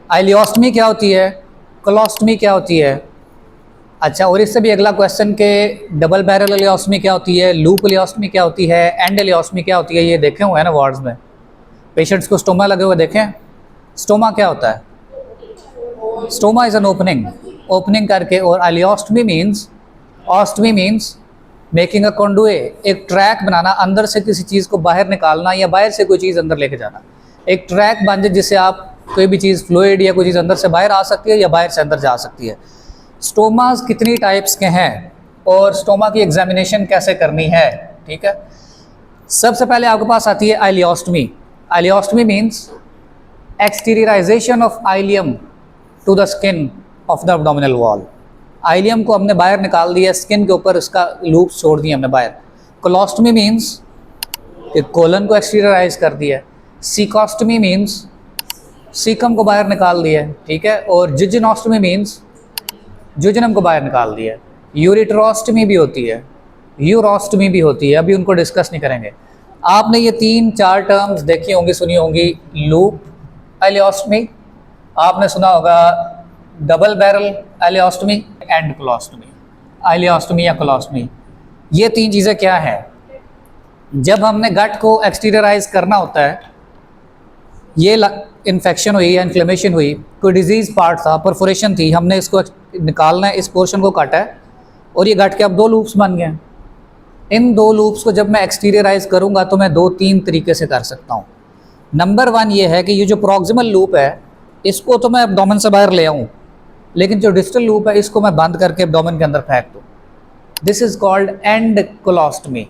आइलियोस्टमी क्या होती है, कोलोस्टमी क्या होती है। अच्छा, और इससे भी अगला क्वेश्चन के डबल बैरल एलियोस्टमी क्या होती है, लूप एलियोस्टमी क्या होती है, एंड एलियोस्टमी क्या होती है, ये देखे हुए हैं ना वार्ड्स में। पेशेंट्स को स्टोमा लगे हुए देखें। स्टोमा क्या होता है, stoma is an opening, opening करके। और एलियोस्टमी मीन्स, ऑस्टमी मीन्स मेकिंग अ कंडुए, एक ट्रैक बनाना, अंदर से किसी चीज़ को बाहर निकालना या बाहर से कोई चीज़ अंदर लेके जाना। एक ट्रैक बन जाए जिससे आप कोई भी चीज़ फ्लूइड या कोई चीज़ अंदर से बाहर आ सकती है या बाहर से अंदर जा सकती है। स्टोमास कितनी टाइप्स के हैं और स्टोमा की एग्जामिनेशन कैसे करनी है, ठीक है। सबसे पहले आपके पास आती है ileostomy. Ileostomy means exteriorization of ileum to the skin of the abdominal wall. Ileum को हमने बाहर निकाल दिया, स्किन के ऊपर उसका लूप छोड़ दिया हमने बाहर। कोलोस्टमी मीन्स कि कोलन को एक्सटीरियराइज कर दिया। सीकोस्टमी मीन्स सीकम को बाहर निकाल दिया, ठीक है। और जिजिनोस्टमी मीन्स जुजनम को बाहर निकाल दिया। यूरिट्रोस्टमी भी होती है, यूरोस्टमी भी होती है, अभी उनको डिस्कस नहीं करेंगे। आपने ये 3-4 टर्म्स देखी होंगी, सुनी होंगी। लूप एलियोस्टमी, आपने सुना होगा डबल बैरल एलियोस्टमी एंड कोलोस्टमी। एलियोस्टमी या कोलोस्टमी, ये 3 चीज़ें क्या हैं। जब हमने गट को एक्सटीरियराइज करना होता है, ये इन्फेक्शन हुई या इन्फ्लेमेशन हुई, कोई डिजीज़ पार्ट था, परफोरेशन थी, हमने इसको निकालना है, इस पोर्शन को काटा है और ये गट के अब 2 लूप्स बन गए हैं। इन 2 लूप्स को जब मैं एक्सटीरियराइज करूंगा तो मैं 2-3 तरीके से कर सकता हूँ। नंबर 1 ये है कि ये जो प्रॉक्सिमल लूप है इसको तो मैं एब्डोमेन से बाहर ले आऊँ, लेकिन जो डिस्टल लूप है इसको मैं बंद करके एब्डोमेन के अंदर फेंक दूँ। This is called and colostomy.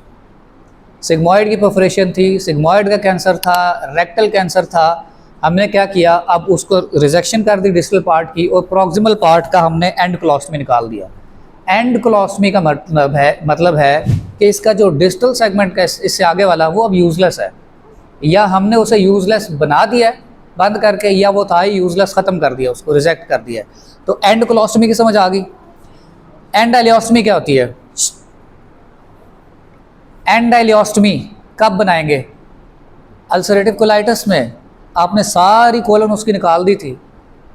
Sigmoid की परफोरेशन थी, सिग्मॉइड का कैंसर था, रेक्टल कैंसर था, हमने क्या किया, अब उसको रिजेक्शन कर दी डिस्टल पार्ट की और प्रॉक्सिमल पार्ट का हमने एंड कोलोस्टमी निकाल दिया। एंड कोलोस्टमी का मतलब है कि इसका जो डिस्टल सेगमेंट का इससे आगे वाला वो अब यूजलेस है, या हमने उसे यूजलेस बना दिया है बंद करके, या वो था ही यूजलेस, ख़त्म कर दिया, उसको रिजेक्ट कर दिया। तो एंड कोलोस्टमी की समझ आ गई। एंड एलियोस्टमी क्या होती है, एंड एलियोस्टमी कब बनाएंगे, अल्सरेटिव कोलाइटिस में आपने सारी कोलन उसकी निकाल दी थी,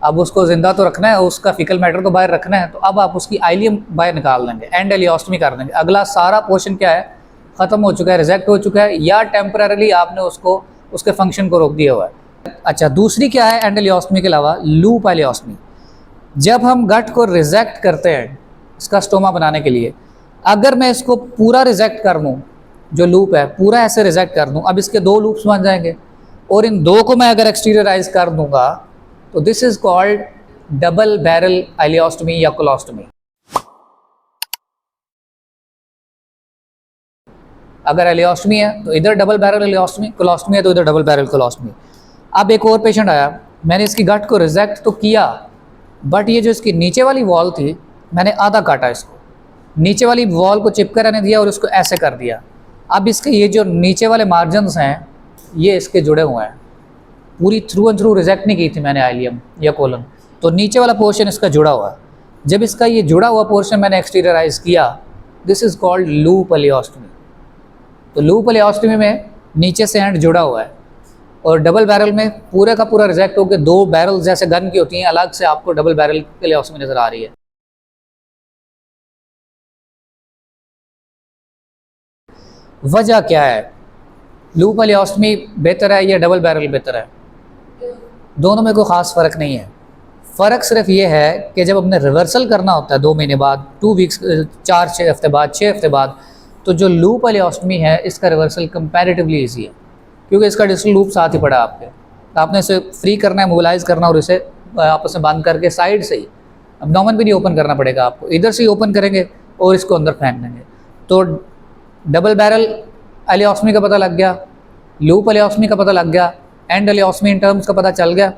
अब उसको ज़िंदा तो रखना है, उसका फीकल मैटर तो बाहर रखना है, तो अब आप उसकी आइलियम बाहर निकाल देंगे, एंड एलियोस्टमी कर देंगे। अगला सारा पोर्शन क्या है, ख़त्म हो चुका है, रिजेक्ट हो चुका है, या टेम्पररीली आपने उसको उसके फंक्शन को रोक दिया हुआ है। अच्छा, दूसरी क्या है एंड एलियोस्टमी के अलावा, लूप एलियोस्टमी। जब हम गट को रिजेक्ट करते हैं इसका स्टोमा बनाने के लिए, अगर मैं इसको पूरा रिजेक्ट कर दूँ, जो लूप है पूरा ऐसे रिजेक्ट कर दूँ, अब इसके 2 लूप्स बन जाएंगे, और इन 2 को मैं अगर एक्सटीरियराइज कर दूंगा तो this is called double barrel ileostomy या कोलोस्टमी। अगर एलियोस्टमी है तो इधर डबल बैरल एलियोस्टमी, कोलोस्टमी है तो इधर डबल बैरल कोलोस्टमी। अब एक और पेशेंट आया, मैंने इसकी गट को रिजेक्ट तो किया, बट ये जो इसकी नीचे वाली वॉल थी मैंने आधा काटा, इसको नीचे वाली वॉल को चिपका रहने दिया और उसको ऐसे कर दिया। अब इसके ये जो नीचे वाले मार्जिन्स हैं ये इसके जुड़े हुए हैं, पूरी थ्रू एंड थ्रू रिजेक्ट नहीं की थी मैंने आइलियम या कोलन, तो नीचे वाला पोर्शन इसका जुड़ा हुआ है। जब इसका ये जुड़ा हुआ पोर्शन मैंने एक्सटीरियराइज किया, दिस इज़ कॉल्ड लूप एलियोस्टमी। तो लूप एलियोस्टमी में नीचे से एंड जुड़ा हुआ है, और डबल बैरल में पूरे का पूरा रिजेक्ट होकर 2 बैरल जैसे गन की होती हैं, अलग से आपको डबल बैरल एलियोस्टमी नज़र आ रही है। वजह क्या है, लूप एलियोस्टमी बेहतर है या डबल बैरल बेहतर है? दोनों में कोई ख़ास फ़र्क नहीं है। फ़र्क सिर्फ ये है कि जब हमने रिवर्सल करना होता है 2 महीने बाद, 2 वीक्स, 4-6 हफ्ते बाद, 6 हफ्ते बाद, तो जो लूप एलियोस्टमी है इसका रिवर्सल कंपैरेटिवली ईजी है, क्योंकि इसका डिस्टल लूप साथ ही पड़ा आपके। तो आपने इसे फ्री करना है, मोबिलाइज करना, और इसे आपस में बांध करके साइड से ही, एब्डोमेन भी नहीं ओपन करना पड़ेगा आपको, इधर से ही ओपन करेंगे और इसको अंदर फेंक देंगे। तो डबल बैरल एलियोस्टमी का पता लग गया, लूप एलियोस्टमी का पता लग गया, एंड एलियोस्टमी इन टर्म्स का पता चल गया।